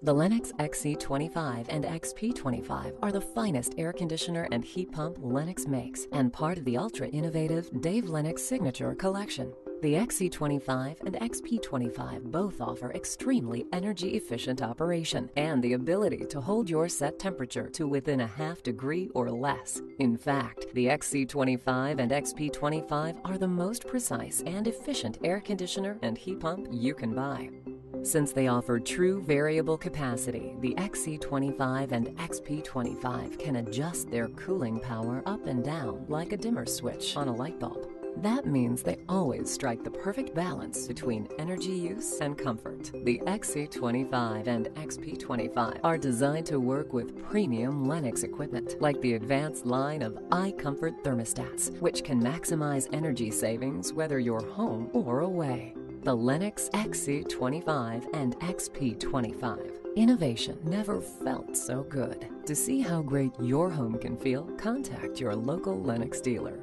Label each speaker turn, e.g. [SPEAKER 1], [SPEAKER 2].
[SPEAKER 1] The Lennox XC25 and XP25 are the finest air conditioner and heat pump Lennox makes and part of the ultra-innovative Dave Lennox Signature Collection. The XC25 and XP25 both offer extremely energy-efficient operation and the ability to hold your set temperature to within a ½ degree or less. In fact, the XC25 and XP25 are the most precise and efficient air conditioner and heat pump you can buy. Since they offer true variable capacity, the XC25 and XP25 can adjust their cooling power up and down like a dimmer switch on a light bulb. That means they always strike the perfect balance between energy use and comfort. The XC25 and XP25 are designed to work with premium Lennox equipment, like the advanced line of iComfort thermostats, which can maximize energy savings whether you're home or away. The Lennox XC25 and XP25. Innovation never felt so good. To see how great your home can feel, contact your local Lennox dealer.